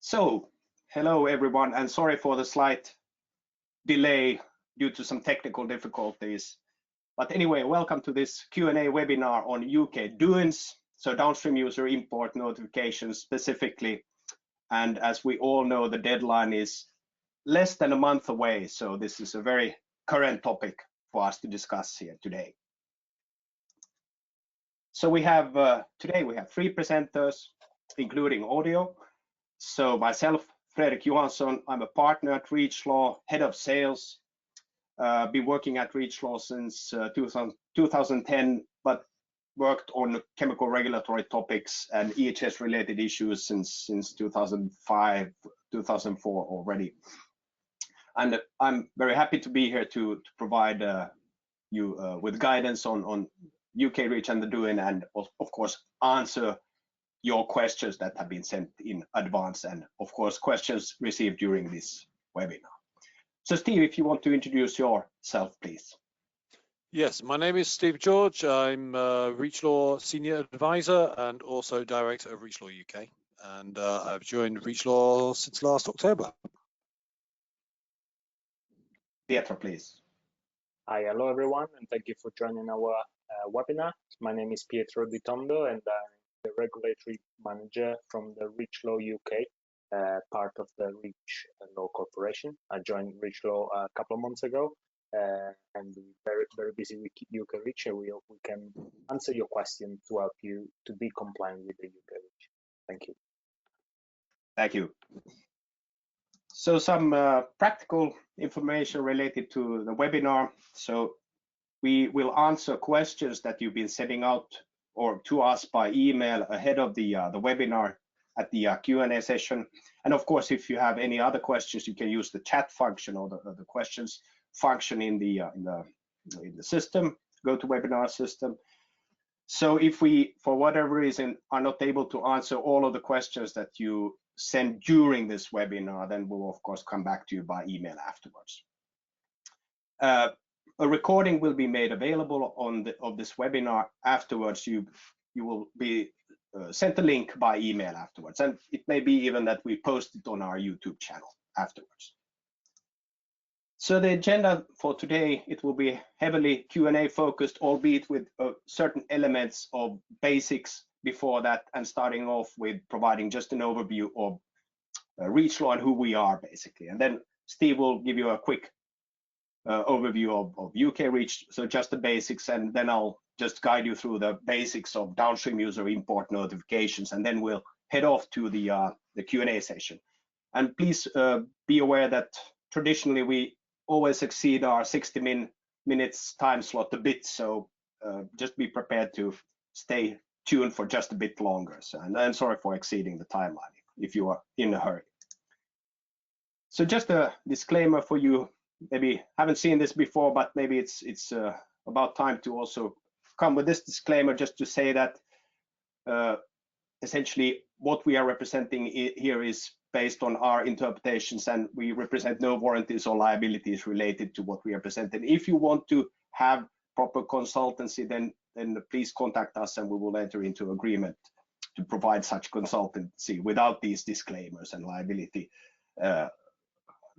So, hello everyone, and sorry for the slight delay due to some technical difficulties. But anyway, welcome to this Q&A webinar on UK DUINs, so downstream user import notifications specifically. And as we all know, the deadline is less than a month away, so this is a very current topic for us to discuss here today. So we have today we have 3 presenters, including audio. So myself, Frederik Johanson, I'm a partner at REACHLaw, head of sales. Been working at REACHLaw since 2010, but worked on chemical regulatory topics and EHS related issues since 2005, 2004 already. And I'm very happy to be here to provide you with guidance on UK REACH and the DUIN, and of course answer your questions that have been sent in advance, and of course questions received during this webinar. So Steve, if you want to introduce yourself, please. Yes, my name is Steve George. I'm REACHLaw Senior Advisor and also Director of REACHLaw UK. And I've joined REACHLaw since last October. Pietro, please. Hi, hello everyone, and thank you for joining our webinar. My name is Pietro di Tondo, and I'm the Regulatory Manager from the REACHLaw UK, part of the REACHLaw Corporation. I joined REACHLaw a couple of months ago, and we're very busy with UK REACH. We can answer your question to help you to be compliant with the UK REACH. Thank you. Thank you. So some practical information related to the webinar. So we will answer questions that you've been sending out or to us by email ahead of the webinar at the Q&A session. And of course, if you have any other questions, you can use the chat function or the questions function in the system, GoToWebinar system. So if we, for whatever reason, are not able to answer all of the questions that you send during this webinar, then we'll of course come back to you by email afterwards. A recording will be made available of this webinar afterwards. You will be sent a link by email afterwards, and it may be even that we post it on our YouTube channel afterwards. So the agenda for today, it will be heavily Q&A focused, albeit with certain elements of basics before that, and starting off with providing just an overview of REACHLaw and who we are basically. And then Steve will give you a quick overview of UK REACH, so just the basics, and then I'll just guide you through the basics of downstream user import notifications, and then we'll head off to the Q&A session. And please be aware that traditionally we always exceed our 60 minutes time slot a bit, so just be prepared to stay tuned for just a bit longer. So, and I'm sorry for exceeding the timeline if you are in a hurry. So just a disclaimer for you, maybe haven't seen this before, but maybe it's about time to also come with this disclaimer, just to say that essentially what we are representing here is based on our interpretations, and we represent no warranties or liabilities related to what we are presenting. If you want to have proper consultancy, then please contact us and we will enter into agreement to provide such consultancy without these disclaimers and liability,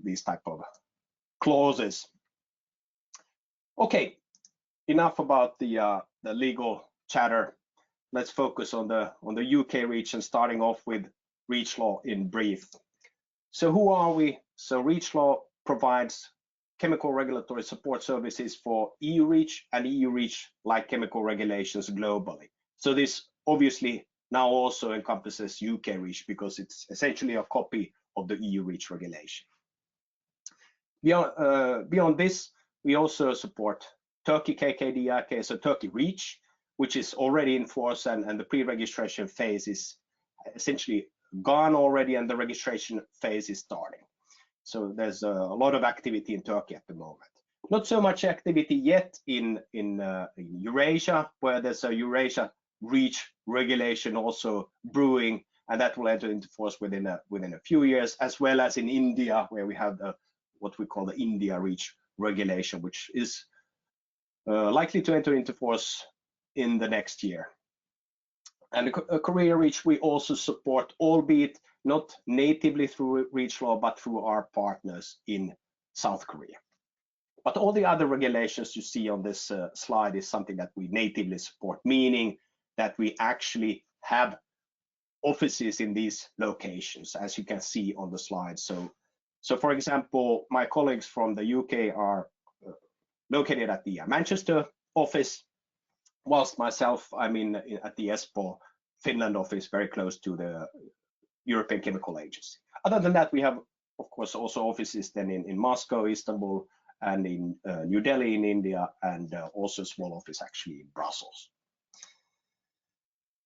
these type of clauses. Okay, enough about the legal chatter. Let's focus on the UK REACH, and starting off with REACHLaw in brief. So who are we? So REACHLaw provides chemical regulatory support services for EU REACH and EU REACH like chemical regulations globally. So this obviously now also encompasses UK REACH because it's essentially a copy of the EU REACH regulation. Beyond this, we also support Turkey KKDRK, so Turkey REACH, which is already in force, and the pre-registration phase is essentially gone already, and the registration phase is starting. So there's a lot of activity in Turkey at the moment. Not so much activity yet in Eurasia, where there's a Eurasia REACH regulation also brewing, and that will enter into force within a few years, as well as in India, where we have what we call the India REACH regulation, which is likely to enter into force in the next year. And Korea REACH, we also support, albeit not natively through REACHLaw, but through our partners in South Korea. But all the other regulations you see on this slide is something that we natively support, meaning that we actually have offices in these locations, as you can see on the slide. So for example, my colleagues from the UK are located at the Manchester office, whilst myself, I'm at the Espoo, Finland office, very close to the European Chemical Agency. Other than that, we have, of course, also offices then in Moscow, Istanbul, and in New Delhi in India, and also a small office actually in Brussels.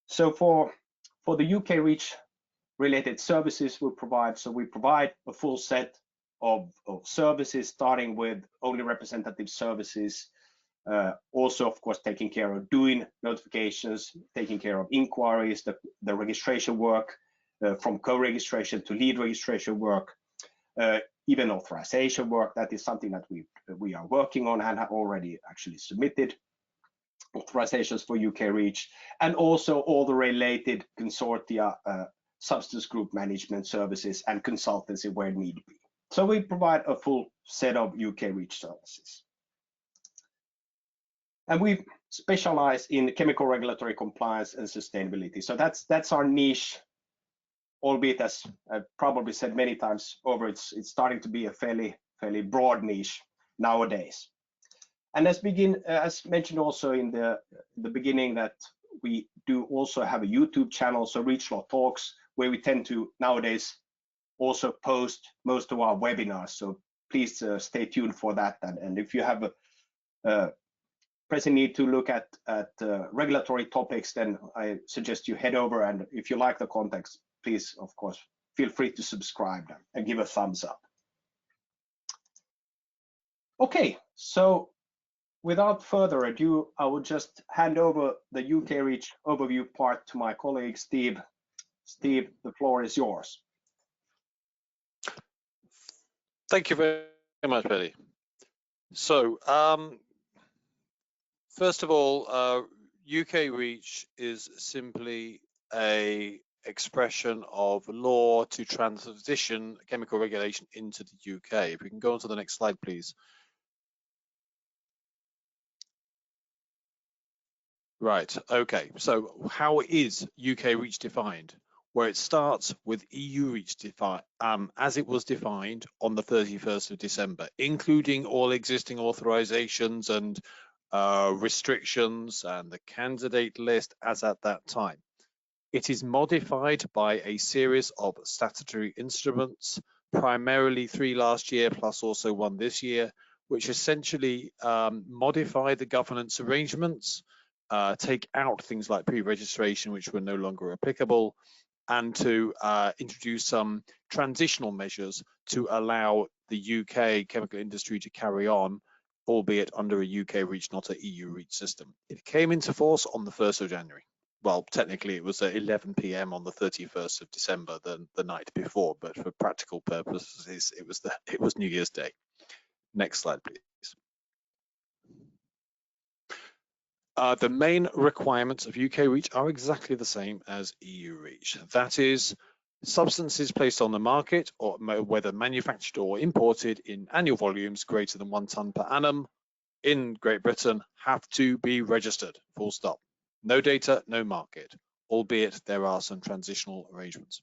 So for the UK REACH related services we provide, so we provide a full set of services, starting with only representative services, also of course taking care of DUIN notifications, taking care of inquiries, the registration work, from co-registration to lead registration work, even authorization work. That is something that we are working on and have already actually submitted authorizations for UK REACH, and also all the related consortia, substance group management services and consultancy where need be. So we provide a full set of UK REACH services. And we specialize in chemical regulatory compliance and sustainability. So that's our niche, albeit, as I've probably said many times over, it's starting to be a fairly broad niche nowadays. And as mentioned also in the beginning, that we do also have a YouTube channel, so REACHLaw Talks, where we tend to nowadays also post most of our webinars. So please stay tuned for that. And if you have a pressing need to look at regulatory topics, then I suggest you head over, and if you like the context, please, of course, feel free to subscribe and give a thumbs up. Okay, so without further ado, I will just hand over the UK REACH overview part to my colleague, Steve. Steve, the floor is yours. Thank you very much, Freddie. So, first of all, UK REACH is simply a expression of law to transition chemical regulation into the UK. If we can go on to the next slide, please. Right, okay, so how is UK REACH defined? Where it starts with EU REACH as it was defined on the 31st of December, including all existing authorizations and restrictions and the candidate list as at that time. It is modified by a series of statutory instruments, primarily 3 last year plus also 1 this year, which essentially modify the governance arrangements, take out things like pre-registration, which were no longer applicable, and to introduce some transitional measures to allow the UK chemical industry to carry on, albeit under a UK REACH, not an EU REACH system. It came into force on the 1st of January. Well, technically it was at 11 p.m. on the 31st of December, the night before, but for practical purposes, it was New Year's Day. Next slide, please. The main requirements of UK REACH are exactly the same as EU REACH. That is, substances placed on the market, or whether manufactured or imported in annual volumes greater than 1 ton per annum in Great Britain, have to be registered, full stop. No data, no market, albeit there are some transitional arrangements.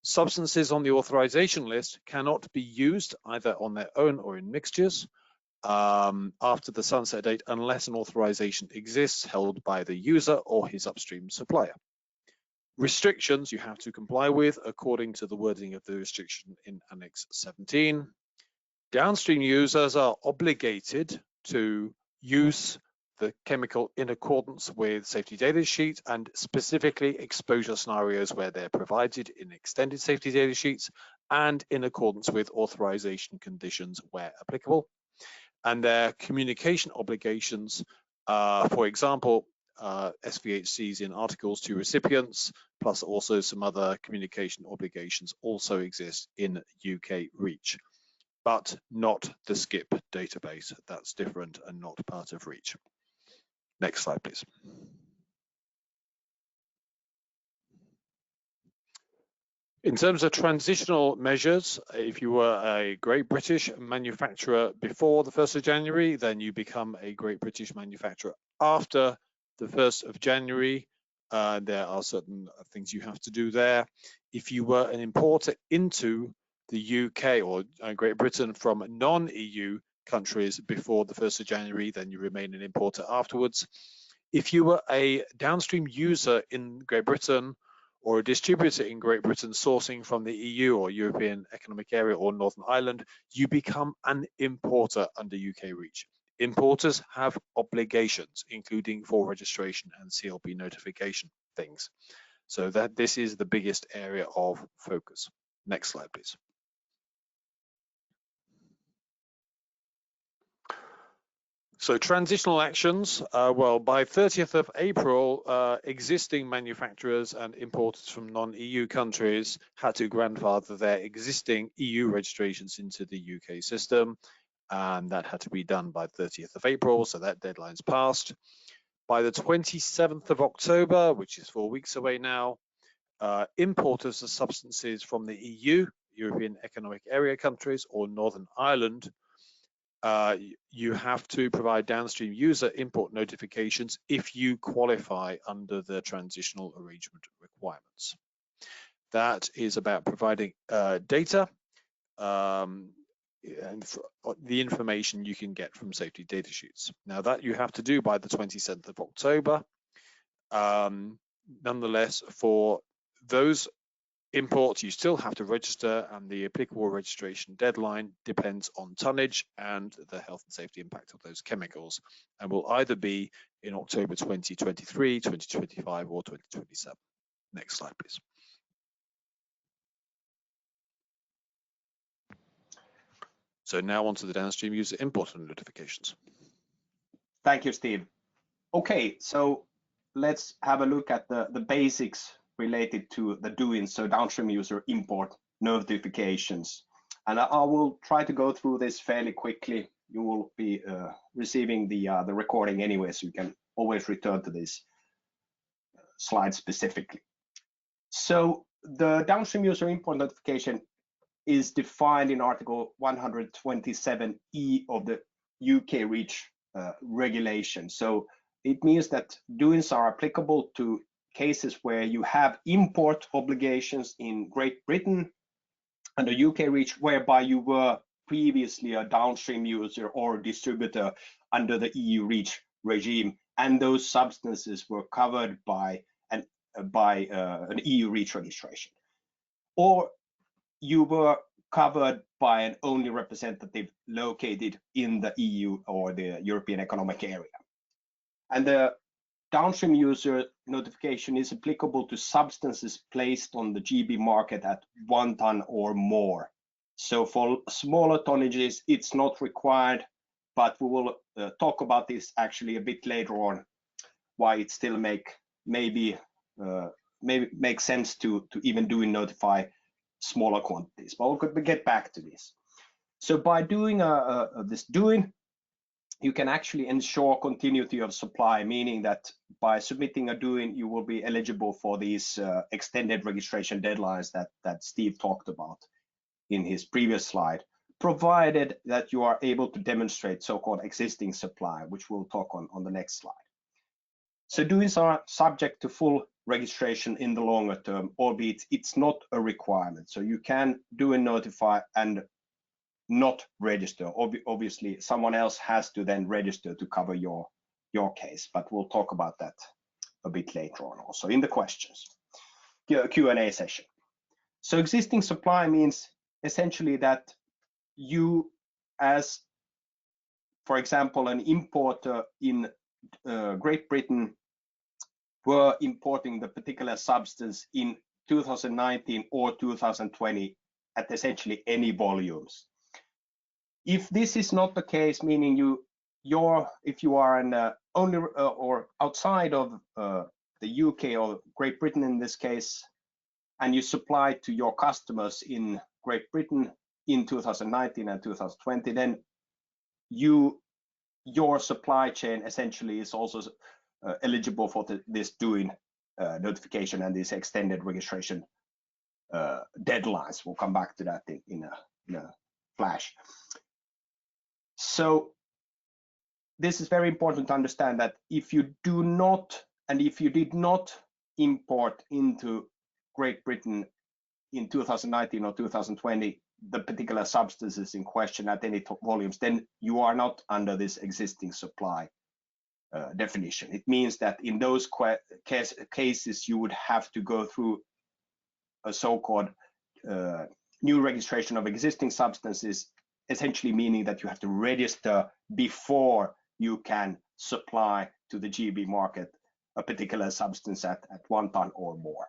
Substances on the authorization list cannot be used either on their own or in mixtures after the sunset date unless an authorization exists held by the user or his upstream supplier. Restrictions you have to comply with according to the wording of the restriction in Annex 17. Downstream users are obligated to use the chemical in accordance with safety data sheet and specifically exposure scenarios where they're provided in extended safety data sheets and in accordance with authorization conditions where applicable. And their communication obligations, for example, SVHCs in articles to recipients, plus also some other communication obligations also exist in UK REACH, but not the SCIP database. That's different and not part of REACH. Next slide, please. In terms of transitional measures, if you were a Great British manufacturer before the 1st of January, then you become a Great British manufacturer after the 1st of January. There are certain things you have to do there. If you were an importer into the UK or Great Britain from non-EU countries before the 1st of January, then you remain an importer afterwards. If you were a downstream user in Great Britain or a distributor in Great Britain sourcing from the EU or European Economic Area or Northern Ireland, you become an importer under UK REACH. Importers have obligations, including for registration and CLP notification things. So that this is the biggest area of focus. Next slide, please. So transitional actions, well, by 30th of April, existing manufacturers and importers from non-EU countries had to grandfather their existing EU registrations into the UK system, and that had to be done by 30th of April, so that deadline's passed. By the 27th of October, which is 4 weeks away now, importers of substances from the EU, European Economic Area countries, or Northern Ireland, you have to provide downstream user import notifications if you qualify under the transitional arrangement requirements. That is about providing data and the information you can get from safety data sheets. Now that you have to do by the 27th of October. Nonetheless, for those imports, you still have to register, and the applicable registration deadline depends on tonnage and the health and safety impact of those chemicals, and will either be in October 2023, 2025, or 2027. Next slide, please. So now on to the downstream user import notifications. Thank you, Steve. Okay, so let's have a look at the basics related to the DUIN, so downstream user import notifications. And I will try to go through this fairly quickly. You will be receiving the recording anyway, so you can always return to this slide specifically. So the downstream user import notification is defined in Article 127E of the UK REACH regulation. So it means that DUINs are applicable to cases where you have import obligations in Great Britain under UK REACH, whereby you were previously a downstream user or distributor under the EU REACH regime, and those substances were covered by an EU REACH registration, or you were covered by an only representative located in the EU or the European Economic Area. And the downstream user notification is applicable to substances placed on the GB market at 1 ton or more. So for smaller tonnages, it's not required, but we will talk about this actually a bit later on, why it still maybe makes sense to even do and notify smaller quantities. But we'll get back to this. So by doing this DUIN, you can actually ensure continuity of supply, meaning that by submitting a DUIN, you will be eligible for these extended registration deadlines that Steve talked about in his previous slide, provided that you are able to demonstrate so-called existing supply, which we'll talk on the next slide. So DUINs are subject to full registration in the longer term, albeit it's not a requirement. So you can DUIN notify and not register. Obviously, someone else has to then register to cover your case, but we'll talk about that a bit later on also in the questions, Q&A session. So existing supply means essentially that you, as, for example, an importer in Great Britain, were importing the particular substance in 2019 or 2020 at essentially any volumes. If this is not the case, meaning if you are an only or outside of the UK or Great Britain in this case, and you supply to your customers in Great Britain in 2019 and 2020, then your supply chain essentially is also eligible for this DUIN notification and this extended registration deadlines. We'll come back to that in a flash. So this is very important to understand that if you do not, and if you did not import into Great Britain in 2019 or 2020 the particular substances in question at any volumes, then you are not under this existing supply definition. It means that in those cases you would have to go through a so-called new registration of existing substances, essentially meaning that you have to register before you can supply to the GB market a particular substance at 1 ton or more.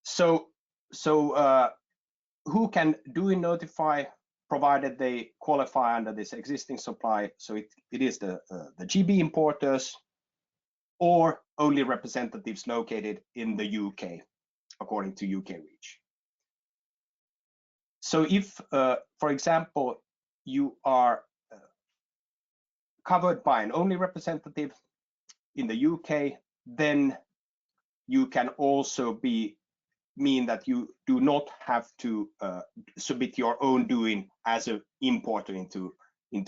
So who can DUIN notify, provided they qualify under this existing supply? So it is the GB importers or only representatives located in the UK, according to UK REACH. So if, for example, you are covered by an only representative in the UK, then you can also mean that you do not have to submit your own DUIN as an importer into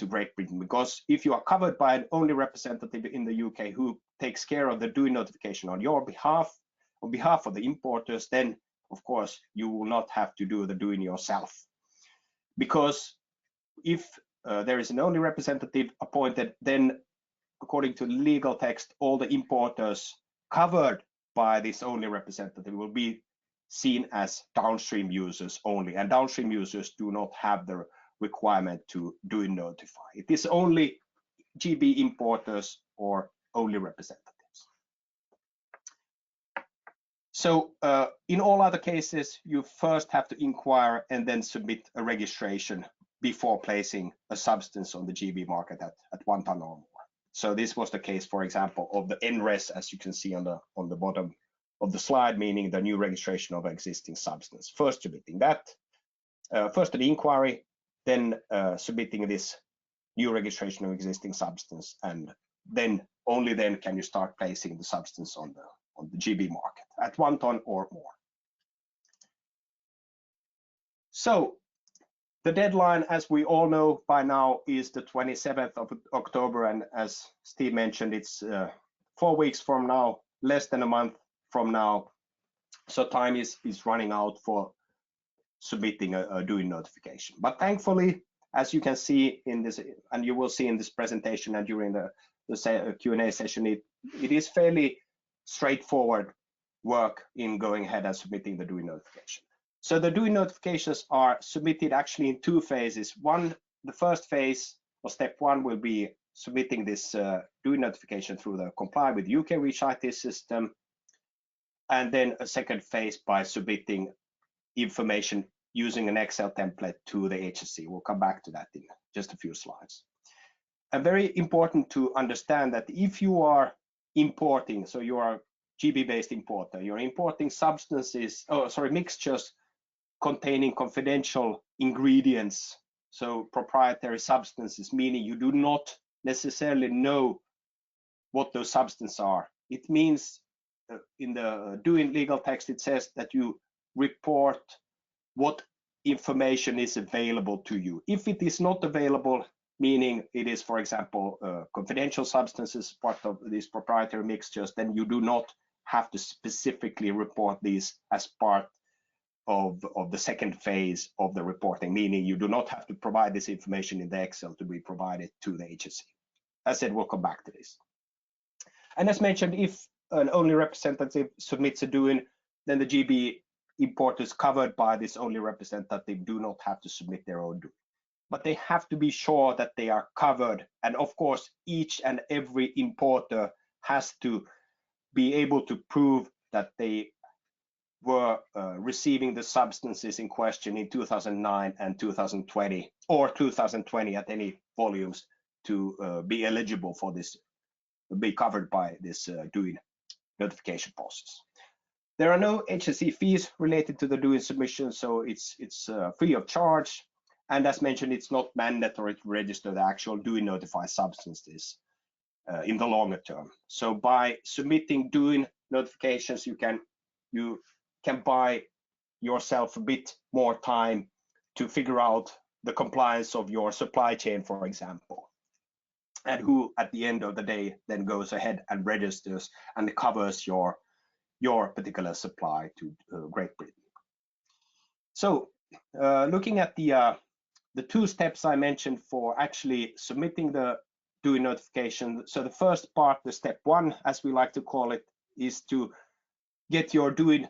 Great Britain, because if you are covered by an only representative in the UK who takes care of the DUIN notification on your behalf, on behalf of the importers, then of course you will not have to do the DUIN yourself. Because if there is an only representative appointed, then according to the legal text, all the importers covered by this only representative will be seen as downstream users only, and downstream users do not have the requirement to DUIN notify. It is only GB importers or only representatives. So in all other cases, you first have to inquire and then submit a registration before placing a substance on the GB market at 1 ton or more. So this was the case, for example, of the NRES, as you can see on the bottom of the slide, meaning the new registration of existing substance. First submitting that, first the inquiry, then submitting this new registration of existing substance, and then only then can you start placing the substance on the GB market at 1 ton or more. So the deadline, as we all know by now, is the 27th of October, and as Steve mentioned, it's 4 weeks from now, less than a month from now. So time is running out for submitting a DUIN notification. But thankfully, as you can see in this, and you will see in this presentation and during the Q&A session, it is fairly straightforward work in going ahead and submitting the DUIN notification. So the DUIN notifications are submitted actually in 2 phases. The first phase, or step 1, will be submitting this DUIN notification through the comply with UK REACH IT system, and then a second phase by submitting information using an Excel template to the HSC. We'll come back to that in just a few slides. And very important to understand that if you are importing, so you are a GB-based importer, you're importing mixtures containing confidential ingredients, so proprietary substances, meaning you do not necessarily know what those substances are. It means in the DUIN legal text, it says that you report what information is available to you. If it is not available, meaning it is, for example, confidential substances, part of these proprietary mixtures, then you do not have to specifically report these as part of the second phase of the reporting, meaning you do not have to provide this information in the Excel to be provided to the HSC. As I said, we'll come back to this. And as mentioned, if an only representative submits a DUIN, then the GB importers covered by this only representative do not have to submit their own DUIN. But they have to be sure that they are covered. And of course, each and every importer has to be able to prove that they were receiving the substances in question in 2009 and 2020, or 2020 at any volumes, to be eligible for this, be covered by this DUIN notification process. There are no HSC fees related to the DUIN submission, so it's free of charge. And as mentioned, it's not mandatory to register the actual DUIN notified substances in the longer term. So by submitting DUIN notifications, you can you can buy yourself a bit more time to figure out the compliance of your supply chain, for example, and who at the end of the day then goes ahead and registers and covers your particular supply to Great Britain. So looking at the 2 steps I mentioned for actually submitting the DUIN notification. So the first part, the step 1, as we like to call it, is to get your DUIN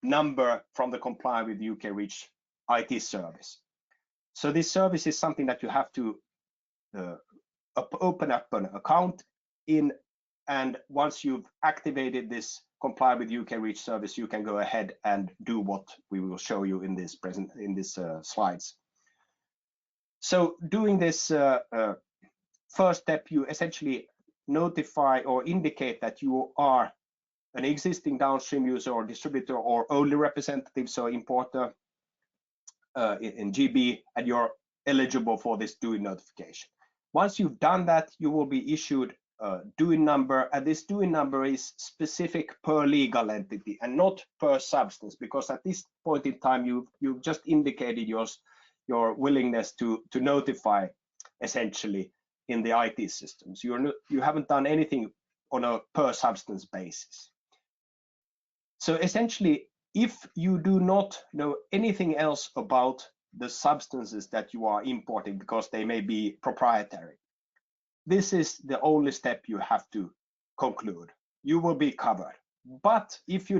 number from the Comply with UK REACH IT service. So this service is something that you have to open up an account in, and once you've activated this Comply with UK REACH service, you can go ahead and do what we will show you in this slides. So doing this first step, you essentially notify or indicate that you are an existing downstream user or distributor or only representative, so importer in GB, and you're eligible for this DUIN notification. Once you've done that, you will be issued a DUIN number, and this DUIN number is specific per legal entity and not per substance, because at this point in time you've just indicated your willingness to notify essentially in the IT systems. You haven't done anything on a per substance basis. So essentially, if you do not know anything else about the substances that you are importing because they may be proprietary, this is the only step you have to conclude. You will be covered. But if you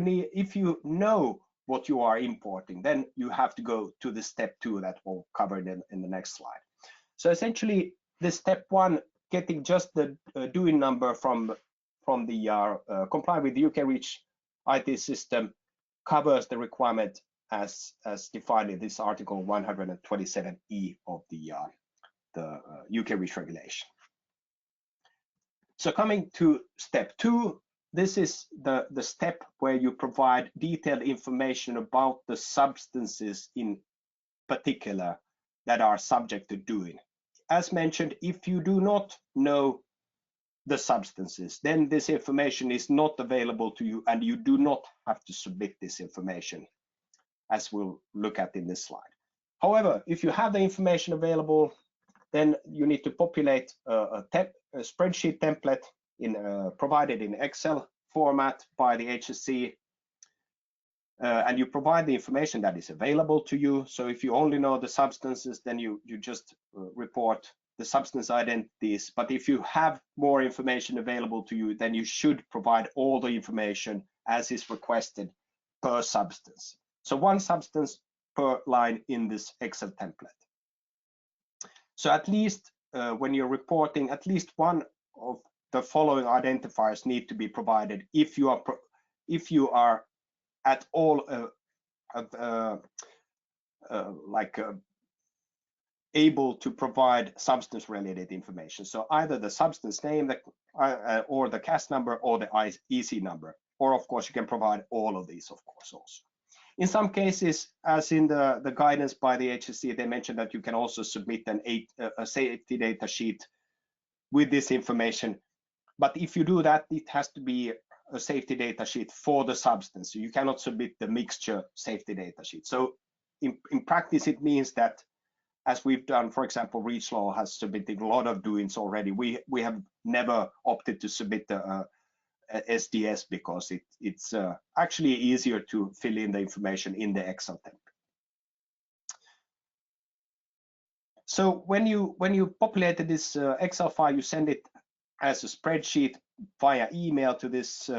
know what you are importing, then you have to go to the step 2 that we'll cover in the next slide. So essentially, the step 1, getting just the DUIN number from the Comply with the UK REACH IT system, covers the requirement as defined in this article 127E of the UK REACH regulation. So coming to step 2, this is the step where you provide detailed information about the substances in particular that are subject to DUIN. As mentioned, if you do not know the substances, then this information is not available to you, and you do not have to submit this information, as we'll look at in this slide. However, if you have the information available, then you need to populate a spreadsheet template provided in Excel format by the HSC, and you provide the information that is available to you. So if you only know the substances, then you just report the substance identities. But if you have more information available to you, then you should provide all the information as is requested per substance. So 1 substance per line in this Excel template. So at least when you're reporting, at least one of the following identifiers need to be provided if you are at all able to provide substance-related information. So either the substance name, or the CAS number, or the EC number, or of course you can provide all of these, of course, also. In some cases, as in the guidance by the HSC, they mentioned that you can also submit a safety data sheet with this information. But if you do that, it has to be a safety data sheet for the substance. So you cannot submit the mixture safety data sheet. So in practice, it means that, as we've done, for example, REACHLaw has submitted a lot of DUINs already. We have never opted to submit the SDS because it's actually easier to fill in the information in the Excel template. So when you populated this Excel file, you send it as a spreadsheet via email to this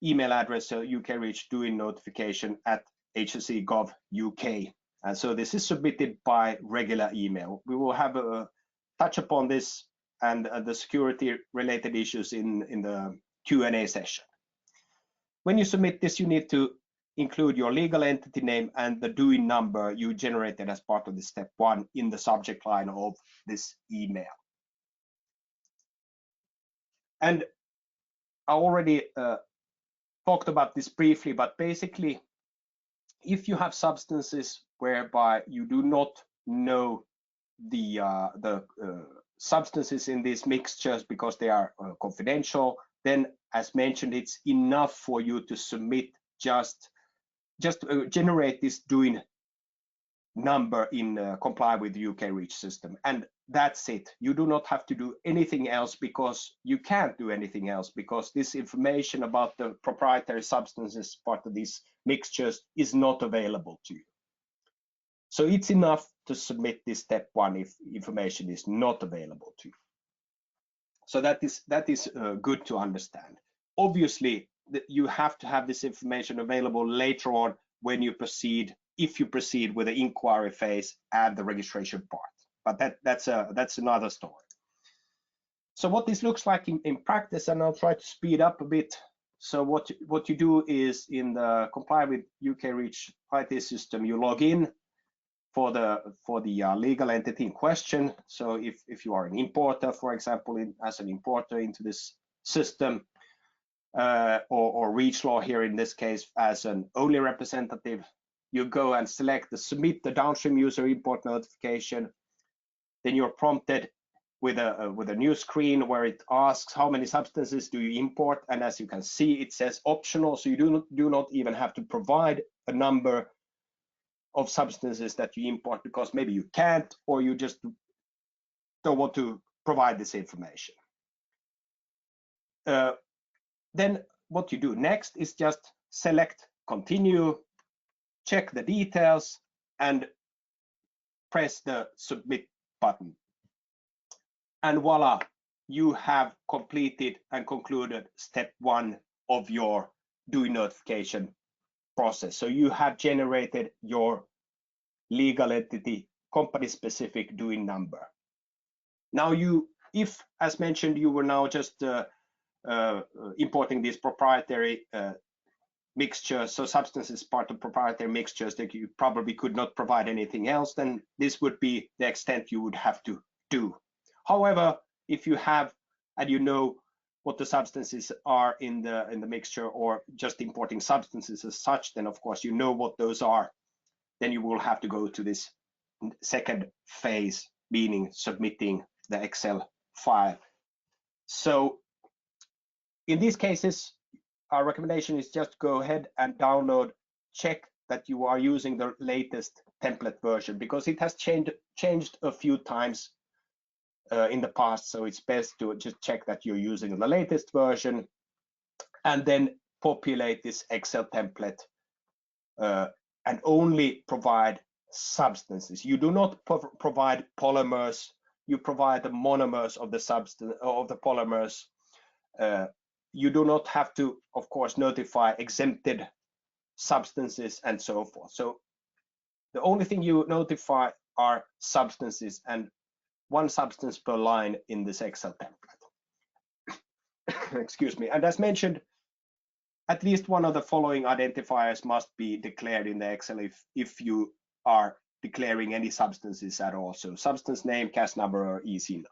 email address, UK REACH DUIN notification at HSC.gov UK. And so this is submitted by regular email. We will have a touch upon this and the security related issues in the Q&A session. When you submit this, you need to include your legal entity name and the DUIN number you generated as part of the step 1 in the subject line of this email. And I already talked about this briefly, but basically, if you have substances whereby you do not know the substances in these mixtures because they are confidential, then as mentioned, it's enough for you to submit just generate this DUIN number in comply with the UK REACH system, and that's it. You do not have to do anything else, because you can't do anything else, because this information about the proprietary substances part of these mixtures is not available to you. So it's enough to submit this step 1 if information is not available to you. So that is good to understand. Obviously, you have to have this information available later on when you proceed, if you proceed with the inquiry phase and the registration part. But that's another story. So what this looks like in practice, and I'll try to speed up a bit. So what you do is, in the comply with UK REACH IT system, you log in for the legal entity in question. So if you are an importer, for example, as an importer into this system, or REACHLaw here in this case as an only representative, you go and select the submit the downstream user import notification. Then you're prompted with a new screen where it asks how many substances do you import, and as you can see, it says optional, so you do not even have to provide a number of substances that you import, because maybe you can't, or you just don't want to provide this information. Then what you do next is just select continue, check the details, and press the submit button. And voila, you have completed and concluded step 1 of your DUIN notification process. So you have generated your legal entity company-specific DUIN number. Now if, as mentioned, you were now just importing these proprietary mixtures, so substances part of proprietary mixtures that you probably could not provide anything else, then this would be the extent you would have to do. However, if you have and you know what the substances are in the mixture, or just importing substances as such, then of course you know what those are. Then you will have to go to this second phase, meaning submitting the Excel file. So in these cases, our recommendation is just go ahead and download, check that you are using the latest template version, because it has changed a few times in the past. So it's best to just check that you're using the latest version, and then populate this Excel template and only provide substances. You do not provide polymers. You provide the monomers of the substance of the polymers. You do not have to, of course, notify exempted substances and so forth. So the only thing you notify are substances, and 1 substance per line in this Excel template. Excuse me. And as mentioned, at least one of the following identifiers must be declared in the Excel if you are declaring any substances at all. So substance name, CAS number, or EC number.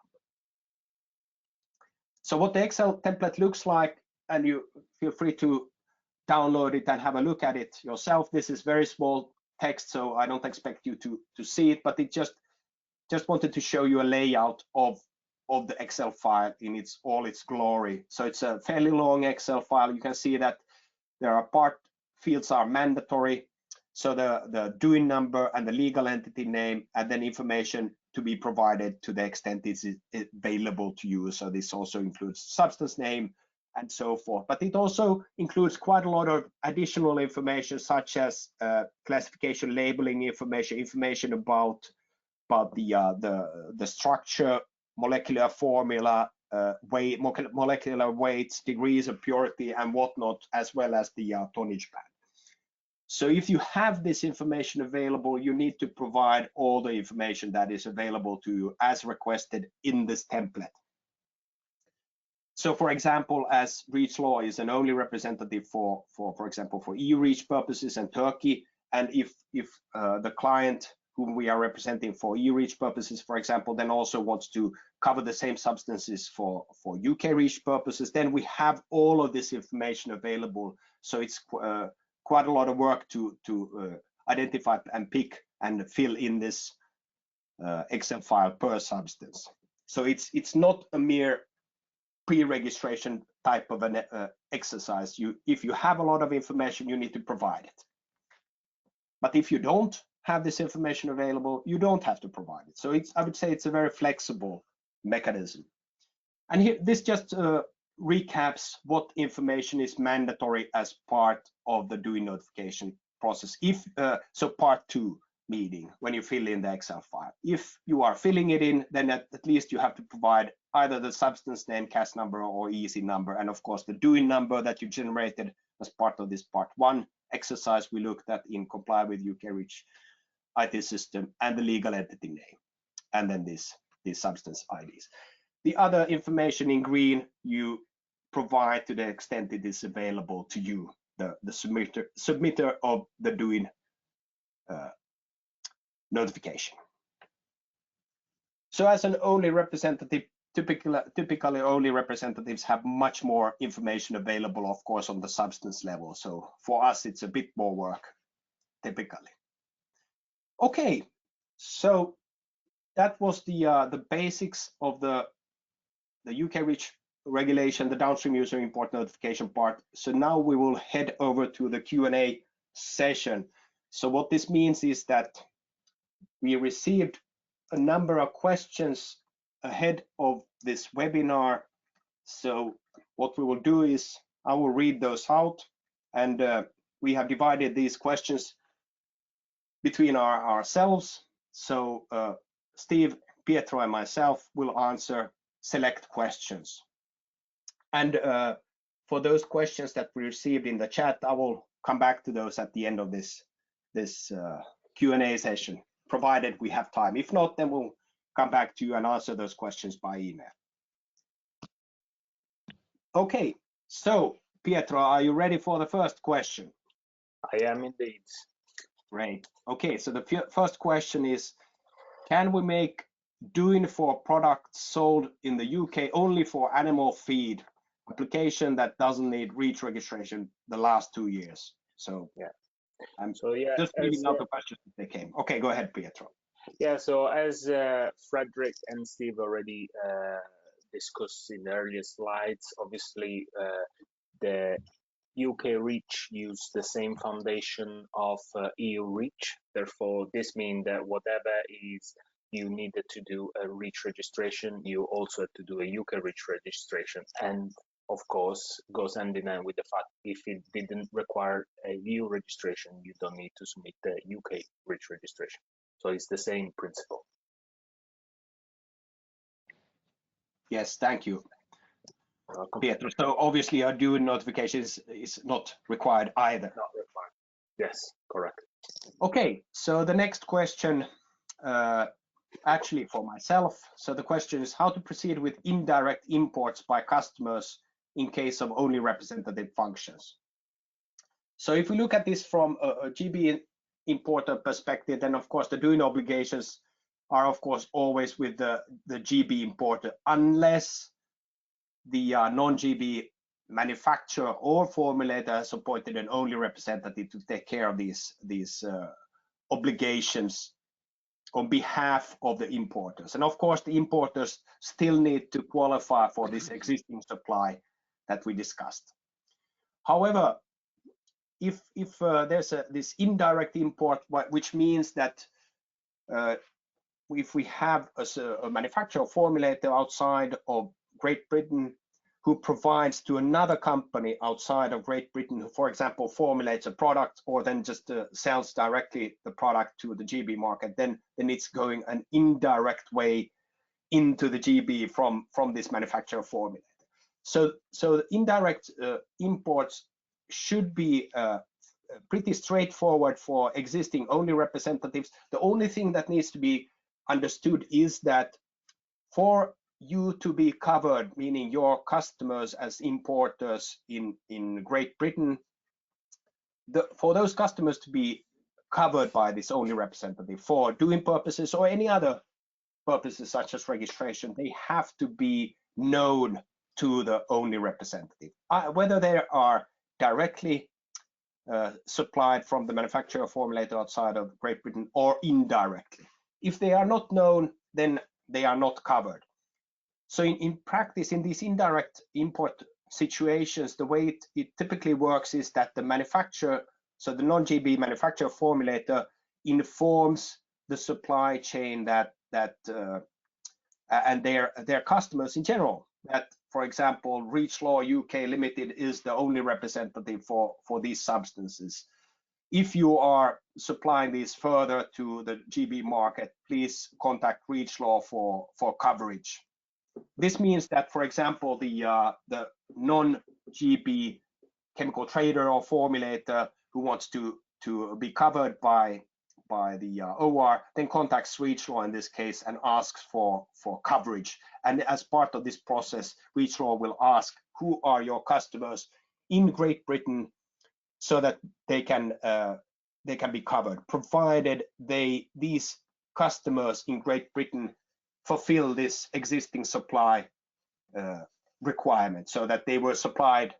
So what the Excel template looks like, and you feel free to download it and have a look at it yourself. This is very small text, so I don't expect you to see it, but it just wanted to show you a layout of the Excel file in all its glory. So it's a fairly long Excel file. You can see that there are part fields are mandatory. So the DUIN number and the legal entity name, and then information to be provided to the extent it's available to you. So this also includes substance name and so forth. But it also includes quite a lot of additional information, such as classification, labeling information about the structure, molecular formula, molecular weights, degrees of purity, and whatnot, as well as the tonnage band. So if you have this information available, you need to provide all the information that is available to you as requested in this template. So for example, as REACHLaw is an only representative for example, for EU REACH purposes and Turkey, and if the client whom we are representing for EU REACH purposes, for example, then also wants to cover the same substances for UK REACH purposes, then we have all of this information available. So it's quite a lot of work to identify and pick and fill in this Excel file per substance. So it's not a mere pre-registration type of an exercise. If you have a lot of information, you need to provide it. But if you don't have this information available, you don't have to provide it. So I would say it's a very flexible mechanism. And here, this just recaps what information is mandatory as part of the DUIN notification process. So part 2, meaning when you fill in the Excel file. If you are filling it in, then at least you have to provide either the substance name, CAS number, or EC number, and of course the DUIN number that you generated as part of this part 1 exercise we looked at in comply with UK REACH IT system, and the legal entity name, and then these substance IDs. The other information in green you provide to the extent it is available to you, the submitter of the DUIN notification. So as an only representative, typically only representatives have much more information available, of course, on the substance level. So for us, it's a bit more work, typically. Okay, so that was the basics of the UK REACH regulation, the downstream user import notification part. So now we will head over to the Q&A session. So what this means is that we received a number of questions ahead of this webinar. So what we will do is I will read those out, and we have divided these questions between ourselves. So Steve, Pietro, and myself will answer select questions. And for those questions that we received in the chat, I will come back to those at the end of this Q&A session, provided we have time. If not, then we'll come back to you and answer those questions by email. Okay, so Pietro, are you ready for the first question? I am indeed. Great. Okay, so the first question is, can we make DUIN for products sold in the UK only for animal feed application that doesn't need REACH registration the last 2 years? So yeah, I'm just reading out the questions that they came. Okay, go ahead, Pietro. Yeah, so as Frederik and Steve already discussed in the earlier slides, obviously the UK REACH use the same foundation of EU REACH. Therefore, this means that whatever is you needed to do a REACH registration, you also have to do a UK REACH registration. And of course, goes hand in hand with the fact if it didn't require a EU registration, you don't need to submit the UK REACH registration. So it's the same principle. Yes, thank you, Pietro. So obviously our DUIN notification is not required either. Not required. Yes, correct. Okay, so the next question, actually for myself. So the question is how to proceed with indirect imports by customers in case of only representative functions. So if we look at this from a GB importer perspective, then of course the DUIN obligations are of course always with the GB importer, unless the non-GB manufacturer or formulator has appointed an only representative to take care of these obligations on behalf of the importers. And of course the importers still need to qualify for this existing supply that we discussed. However, if there's this indirect import, which means that if we have a manufacturer or formulator outside of Great Britain who provides to another company outside of Great Britain, who, for example, formulates a product or then just sells directly the product to the GB market, then it's going an indirect way into the GB from this manufacturer formulator. So the indirect imports should be pretty straightforward for existing only representatives. The only thing that needs to be understood is that for you to be covered, meaning your customers as importers in Great Britain, for those customers to be covered by this only representative for DUIN purposes or any other purposes such as registration, they have to be known to the only representative, whether they are directly supplied from the manufacturer formulator outside of Great Britain or indirectly. If they are not known, then they are not covered. So in practice, in these indirect import situations, the way it typically works is that the manufacturer, so the non-GB manufacturer formulator, informs the supply chain that and their customers in general that, for example, REACHLaw UK Limited is the only representative for these substances. If you are supplying these further to the GB market, please contact REACHLaw for coverage. This means that, for example, the non-GB chemical trader or formulator who wants to be covered by the OR then contacts REACHLaw in this case and asks for coverage. And as part of this process, REACHLaw will ask who are your customers in Great Britain so that they can be covered, provided these customers in Great Britain fulfill this existing supply requirement, so that they were supplied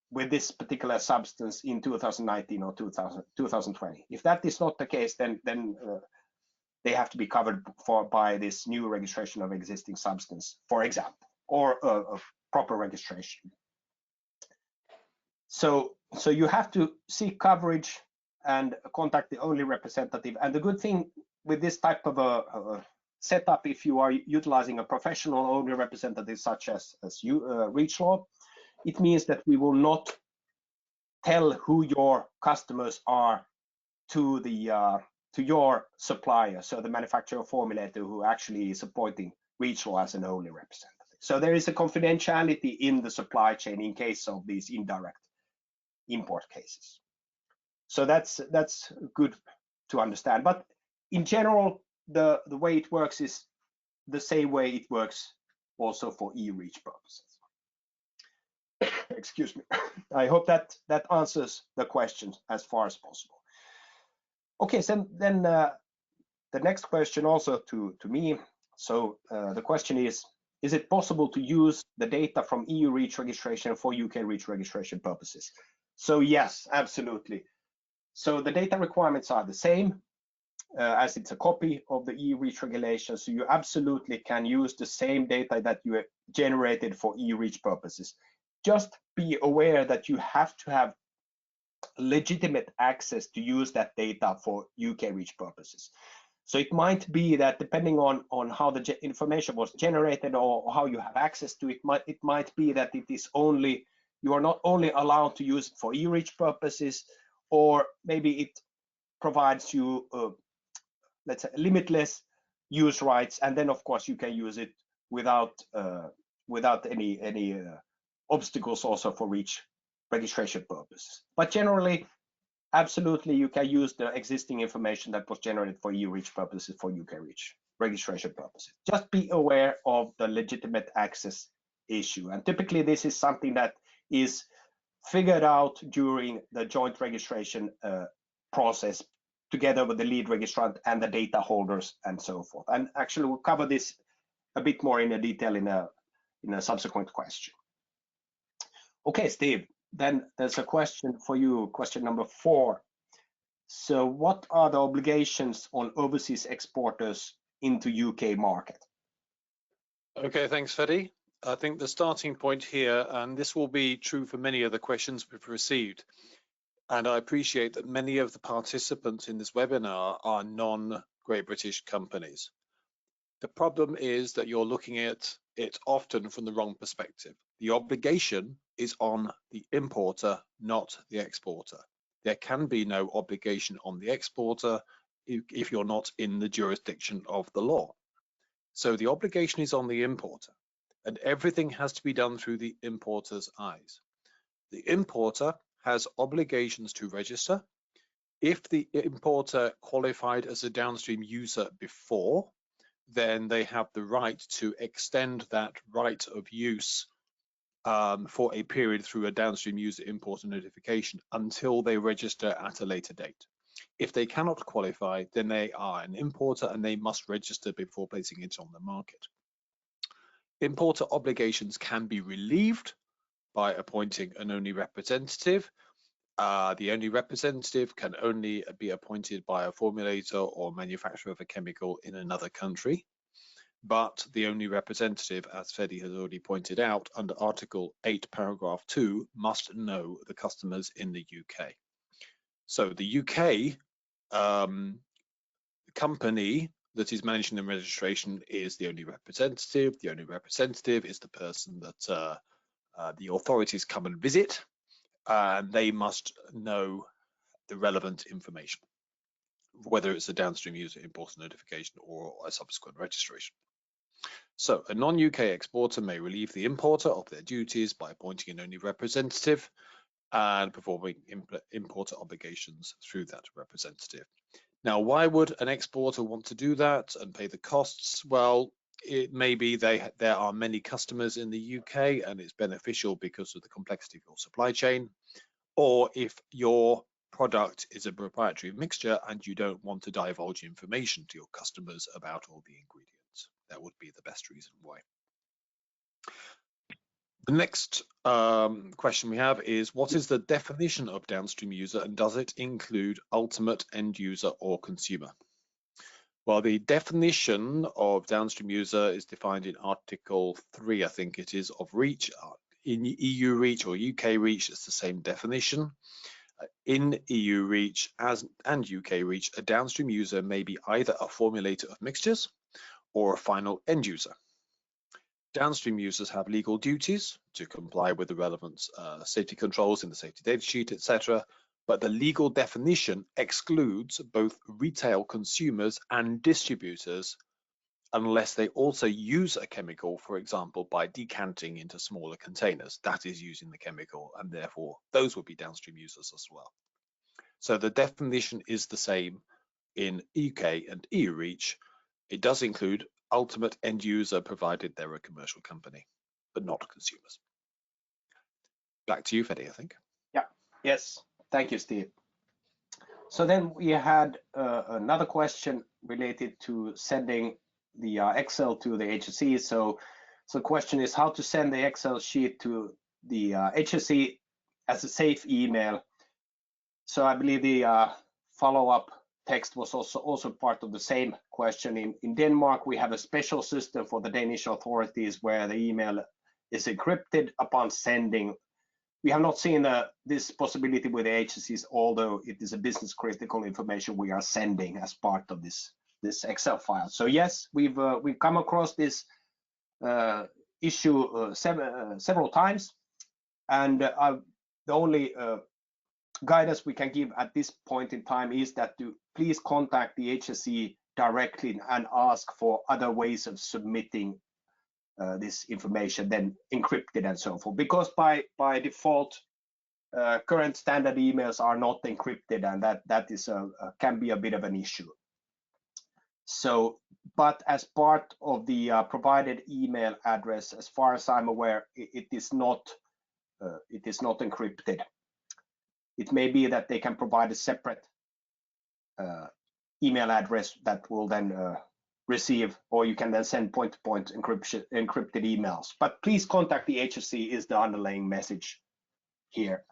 with this particular substance in 2019 or 2020. If that is not the case, then they have to be covered by this new registration of existing substance, for example, or a proper registration. So you have to seek coverage and contact the only representative. And the good thing with this type of a setup, if you are utilizing a professional only representative such as REACHLaw, it means that we will not tell who your customers are to your supplier, so the manufacturer formulator who actually is appointing REACHLaw as an only representative. So there is a confidentiality in the supply chain in case of these indirect import cases. So that's good to understand. But in general, the way it works is the same way it works also for e-REACH purposes. Excuse me. I hope that answers the question as far as possible. Okay, so then the next question also to me. So the question is it possible to use the data from EU REACH registration for UK REACH registration purposes? So yes, absolutely. So the data requirements are the same as it's a copy of the EU REACH regulation. So you absolutely can use the same data that you generated for EU REACH purposes. Just be aware that you have to have legitimate access to use that data for UK REACH purposes. So it might be that depending on how the information was generated or how you have access to it, it might be that it is only, you are not only allowed to use it for e-REACH purposes, or maybe it provides you let's say limitless use rights, and then of course you can use it without any obstacles also for REACH registration purposes. But generally, absolutely, you can use the existing information that was generated for e-REACH purposes for UK REACH registration purposes. Just be aware of the legitimate access issue. And typically this is something that is figured out during the joint registration process together with the lead registrant and the data holders and so forth. And actually we'll cover this a bit more in detail in a subsequent question. Okay, Steve, then there's a question for you, question number 4. So what are the obligations on overseas exporters into UK market? Okay, thanks, Freddy. I think the starting point here, and this will be true for many of the questions we've received, and I appreciate that many of the participants in this webinar are non-Great British companies. The problem is that you're looking at it often from the wrong perspective. The obligation is on the importer, not the exporter. There can be no obligation on the exporter if you're not in the jurisdiction of the law. So the obligation is on the importer, and everything has to be done through the importer's eyes. The importer has obligations to register. If the importer qualified as a downstream user before, then they have the right to extend that right of use for a period through a downstream user importer notification until they register at a later date. If they cannot qualify, then they are an importer and they must register before placing it on the market. Importer obligations can be relieved by appointing an only representative. The only representative can only be appointed by a formulator or manufacturer of a chemical in another country. but the only representative, as Freddy has already pointed out, under Article 8, paragraph 2, must know the customers in the UK. So the UK company that is managing the registration is the only representative. The only representative is the person that the authorities come and visit, and they must know the relevant information, whether it's a downstream user import notification or a subsequent registration. So a non-UK exporter may relieve the importer of their duties by appointing an only representative and performing importer obligations through that representative. Now, why would an exporter want to do that and pay the costs? Well, it may be there are many customers in the UK and it's beneficial because of the complexity of your supply chain, or if your product is a proprietary mixture and you don't want to divulge information to your customers about all the ingredients. That would be the best reason why. The next question we have is, what is the definition of downstream user and does it include ultimate end user or consumer? Well, the definition of downstream user is defined in Article 3, I think it is, of REACH. In EU REACH or UK REACH, it's the same definition. In EU REACH and UK REACH, a downstream user may be either a formulator of mixtures or a final end user. Downstream users have legal duties to comply with the relevant safety controls in the safety data sheet, etc. But the legal definition excludes both retail consumers and distributors unless they also use a chemical, for example, by decanting into smaller containers. That is using the chemical, and therefore those would be downstream users as well. So the definition is the same in UK and EU REACH. It does include ultimate end user provided they're a commercial company, but not consumers. Back to you, Freddy, I think. Yeah, yes, thank you, Steve. So then we had another question related to sending the Excel to the HSE. So the question is how to send the Excel sheet to the HSE as a safe email. So I believe the follow-up text was also part of the same question. In Denmark, we have a special system for the Danish authorities where the email is encrypted upon sending. We have not seen this possibility with the HSEs, although it is a business critical information we are sending as part of this Excel file. So yes, we've come across this issue several times, and the only guidance we can give at this point in time is that to please contact the HSE directly and ask for other ways of submitting this information than encrypted and so forth, because by default current standard emails are not encrypted, and that is can be a bit of an issue. So, but as part of the provided email address, as far as I'm aware, it is not encrypted. It may be that they can provide a separate email address that will then receive, or you can then send point-to-point encrypted emails. But please contact the HSE is the underlying message here.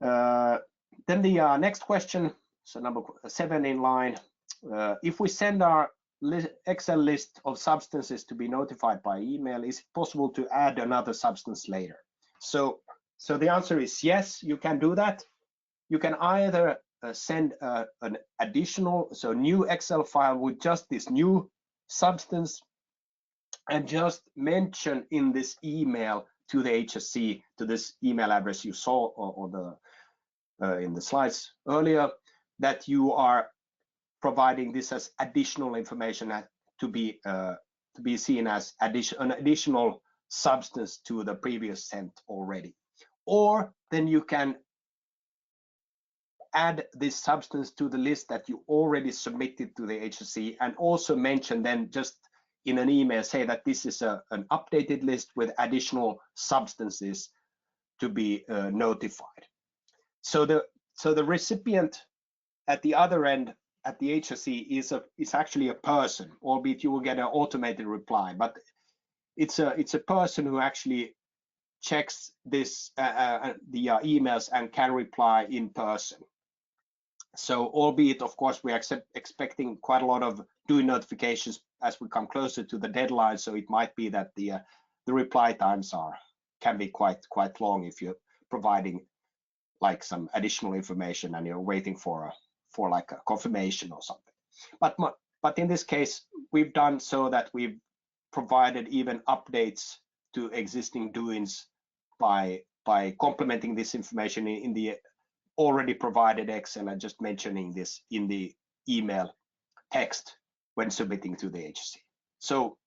Then the next question, so number 7 in line. If we send our Excel list of substances to be notified by email, is it possible to add another substance later? So the answer is yes, you can do that. You can either send an additional, so new Excel file with just this new substance and just mention in this email to the HSE, to this email address you saw on the in the slides earlier, that you are providing this as additional information to be seen as an additional substance to the previous sent already. Or then you can add this substance to the list that you already submitted to the HSE, and also mention then just in an email, say that this is an updated list with additional substances to be notified. So the recipient at the other end at the HSE is actually a person, albeit you will get an automated reply, but it's a person who actually checks this the emails and can reply in person. So albeit of course we are expecting quite a lot of DUIN notifications as we come closer to the deadline, so it might be that the reply times can be quite long if you're providing like some additional information and you're waiting for like a confirmation or something. But in this case, we've done so that we've provided even updates to existing DUINs by complementing this information in the already provided Excel and just mentioning this in the email text when submitting to the agency. So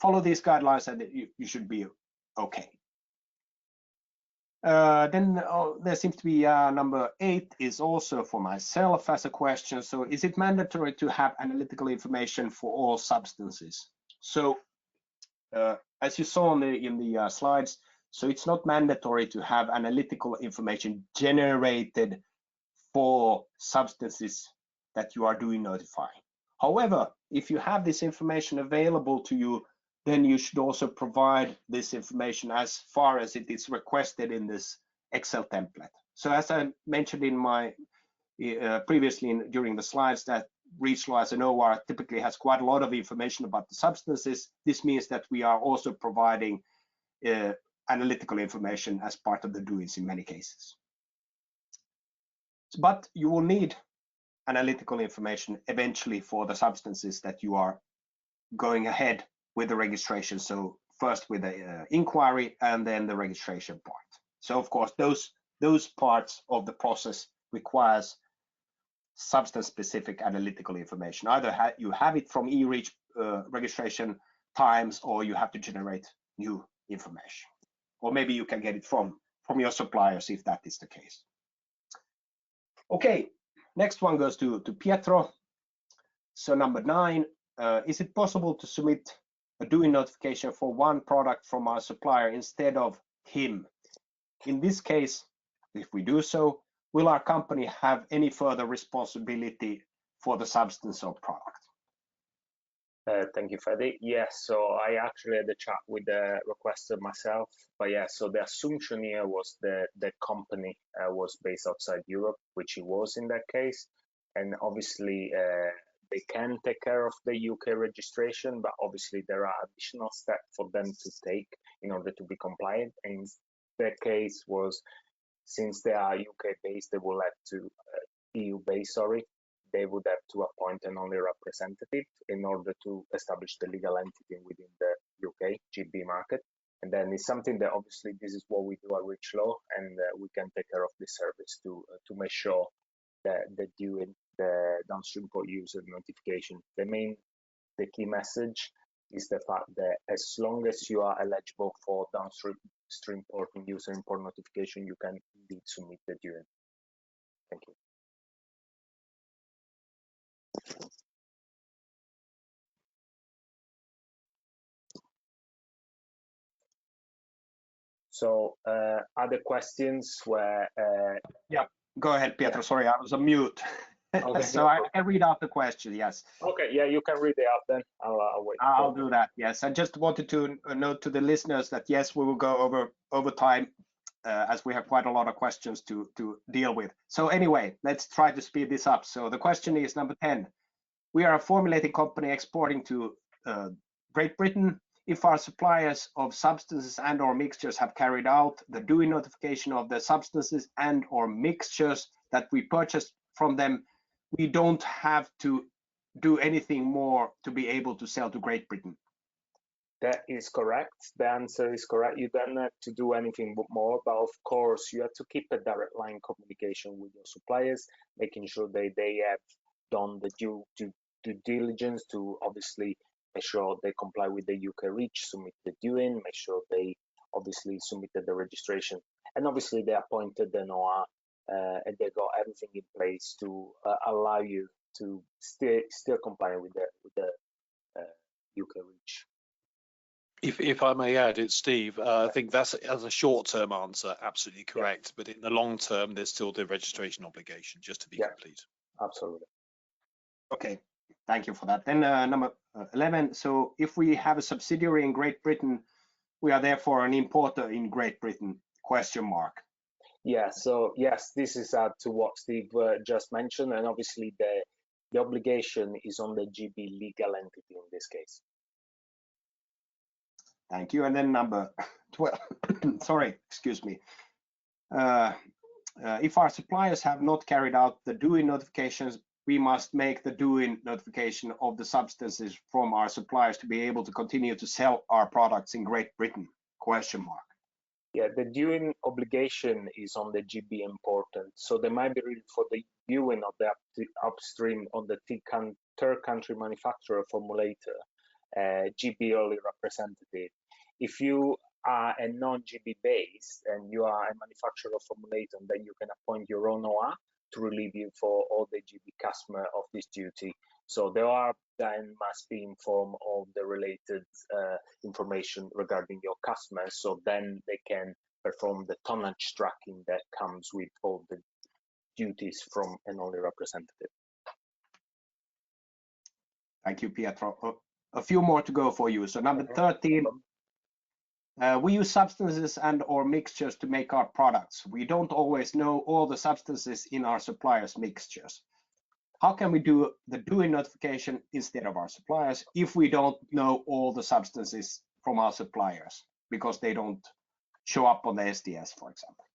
follow these guidelines and you should be okay. Then there seems to be number 8 is also for myself as a question. So is it mandatory to have analytical information for all substances? So as you saw in the slides, so it's not mandatory to have analytical information generated for substances that you are doing notifying. However, if you have this information available to you, then you should also provide this information as far as it is requested in this Excel template. So as I mentioned in my previously during the slides, that REACHLaw as an OR typically has quite a lot of information about the substances. This means that we are also providing analytical information as part of the DUINs in many cases. But you will need analytical information eventually for the substances that you are going ahead with the registration. So first with the inquiry and then the registration part. So of course those parts of the process requires substance-specific analytical information. Either you have it from eReach registration times, or you have to generate new information, or maybe you can get it from your suppliers if that is the case. Okay, next one goes to Pietro. So number 9, is it possible to submit a DUIN notification for one product from our supplier instead of him? In this case, if we do so, will our company have any further responsibility for the substance or product? Thank you, Frederik. Yes, so I actually had a chat with the requester myself, but yeah, so the assumption here was the company was based outside Europe, which it was in that case, and obviously they can take care of the UK registration, but obviously there are additional steps for them to take in order to be compliant. And in that case was, since they are UK based, they will have to EU based, sorry, they would have to appoint an only representative in order to establish the legal entity within the UK GB market. And then it's something that obviously this is what we do at REACHLaw, and we can take care of this service to make sure that the DUIN, the downstream port user notification, the key message is the fact that as long as you are eligible for downstream port and user import notification, you can indeed submit the DUIN. Thank you. So other questions were yeah, go ahead, Pietro. Sorry, I was on mute. Okay. So I can read out the question. Yes. Okay. Yeah, you can read it out then. I'll wait. I'll do that. Yes. I just wanted to note to the listeners that yes, we will go over time as we have quite a lot of questions to deal with. So anyway, let's try to speed this up. So the question is number 10. We are a formulating company exporting to Great Britain. If our suppliers of substances and or mixtures have carried out the DUIN notification of the substances and or mixtures that we purchased from them, we don't have to do anything more to be able to sell to Great Britain. That is correct. The answer is correct. You don't have to do anything more, but of course you have to keep a direct line communication with your suppliers, making sure they have done the due diligence to obviously make sure they comply with the UK REACH, submit the DUIN, make sure they obviously submitted the registration, and obviously they appointed an OR and they got everything in place to allow you to still comply with the UK REACH. If I may add, it's Steve. I think that's as a short-term answer, absolutely correct. Yeah. But in the long term, there's still the registration obligation, just to be complete. Absolutely. Okay, thank you for that. Then number 11. So if we have a subsidiary in Great Britain, we are therefore an importer in Great Britain? ? Yeah. So yes, this is to what Steve just mentioned, and obviously the obligation is on the GB legal entity in this case. Thank you. And then number 12, sorry, excuse me. If our suppliers have not carried out the DUIN notifications, we must make the DUIN notification of the substances from our suppliers to be able to continue to sell our products in Great Britain, ? Yeah, the DUIN obligation is on the GB important. So there might be for the DUIN of the upstream on the third country manufacturer formulator, GB only representative. If you are a non-GB based and you are a manufacturer formulator, then you can appoint your own OR to relieve you for all the GB customer of this duty. So they are then must be informed of the related information regarding your customers, so then they can perform the tonnage tracking that comes with all the duties from an only representative. Thank you, Pietro. A few more to go for you. So number 13, we use substances and or mixtures to make our products. We don't always know all the substances in our suppliers' mixtures. How can we do the DUIN notification instead of our suppliers if we don't know all the substances from our suppliers because they don't show up on the SDS, for example?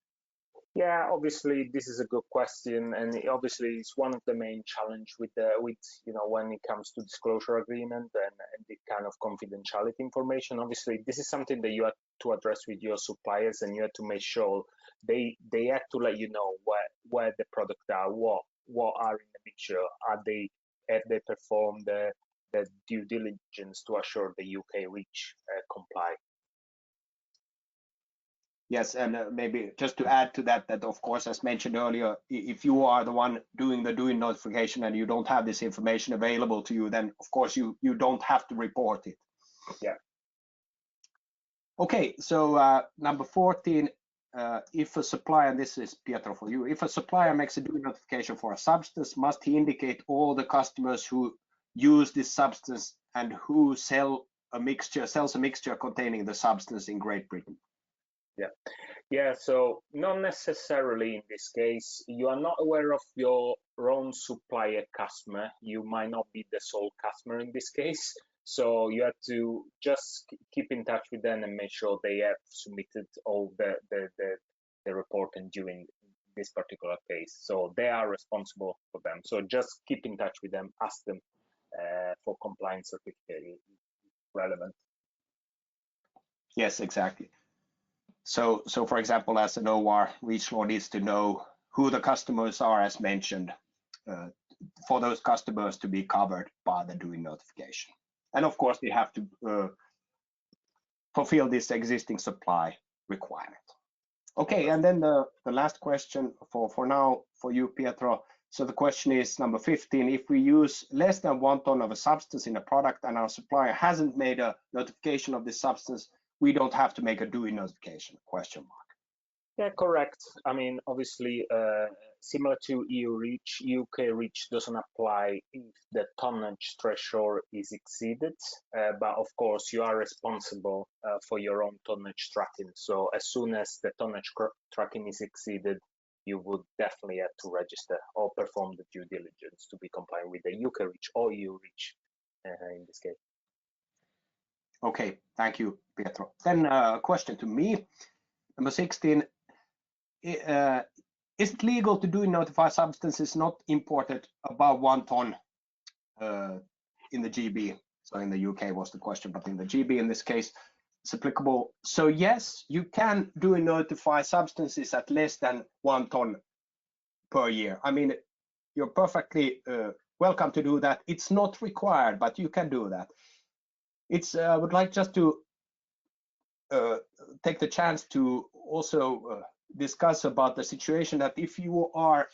Yeah, obviously this is a good question, and obviously it's one of the main challenge with when it comes to disclosure agreement and the kind of confidentiality information. Obviously, this is something that you have to address with your suppliers, and you have to make sure they have to let you know where the products are, what are in the mixture, have they performed the due diligence to assure the UK REACH comply. Yes, and maybe just to add to that, that of course, as mentioned earlier, if you are the one doing the DUIN notification and you don't have this information available to you, then of course you don't have to report it. Yeah. Okay, so number 14, if a supplier, and this is Pietro for you, if a supplier makes a DUIN notification for a substance, must he indicate all the customers who use this substance and who sells a mixture containing the substance in Great Britain? Yeah, so not necessarily in this case. You are not aware of your own supplier customer. You might not be the sole customer in this case. So you have to just keep in touch with them and make sure they have submitted all the report and during this particular case. So they are responsible for them. So just keep in touch with them, ask them for compliance certificate if relevant. Yes, exactly. So for example, as an OR, REACHLaw needs to know who the customers are, as mentioned, for those customers to be covered by the DUIN notification. And of course, they have to fulfill this existing supply requirement. Okay, and then the last question for now for you, Pietro. So the question is number 15, if we use less than 1 ton of a substance in a product and our supplier hasn't made a notification of this substance, we don't have to make a DUIN notification, ? Yeah, correct. I mean, obviously, similar to EU REACH, UK REACH doesn't apply if the tonnage threshold is exceeded, but of course you are responsible for your own tonnage tracking. So as soon as the tonnage tracking is exceeded, you would definitely have to register or perform the due diligence to be compliant with the UK REACH or EU REACH in this case. Okay, thank you, Pietro. Then a question to me, number 16. Is it legal to DUIN notify substances not imported above 1 ton in the GB? So in the UK was the question, but in the GB in this case, it's applicable. So yes, you can DUIN notify substances at less than 1 ton per year. I mean, you're perfectly welcome to do that. It's not required, but you can do that. I would like just to take the chance to also discuss about the situation that if you are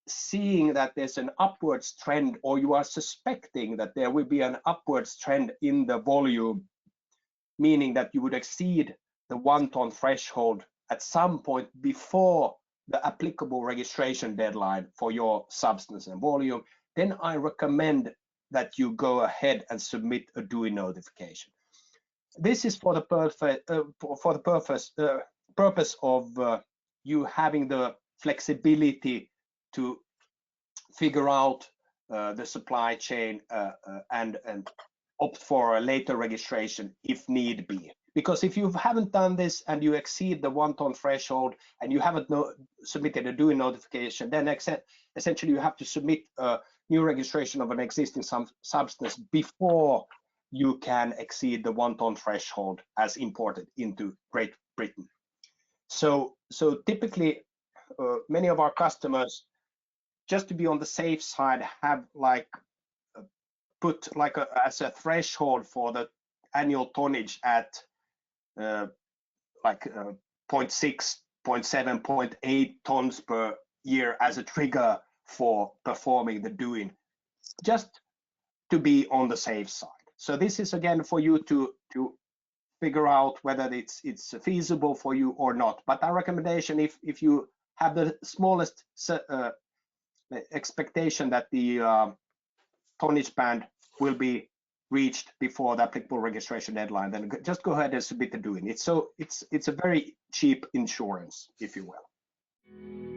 seeing that there's an upwards trend, or you are suspecting that there will be an upwards trend in the volume, meaning that you would exceed the 1 ton threshold at some point before the applicable registration deadline for your substance and volume, then I recommend that you go ahead and submit a DUIN notification. This is for the purpose of you having the flexibility to figure out the supply chain and opt for a later registration if need be. Because if you haven't done this and you exceed the 1 ton threshold and you haven't submitted a DUIN notification, then essentially you have to submit a new registration of an existing substance before you can exceed the 1 ton threshold as imported into Great Britain. So typically, many of our customers, just to be on the safe side, have like put like as a threshold for the annual tonnage at like 0.6, 0.7, 0.8 tons per year as a trigger for performing the DUIN, just to be on the safe side. So this is again for you to figure out whether it's feasible for you or not. But our recommendation, if you have the smallest expectation that the tonnage band will be reached before the applicable registration deadline, then just go ahead and submit the DUIN. It's a very cheap insurance, if you will.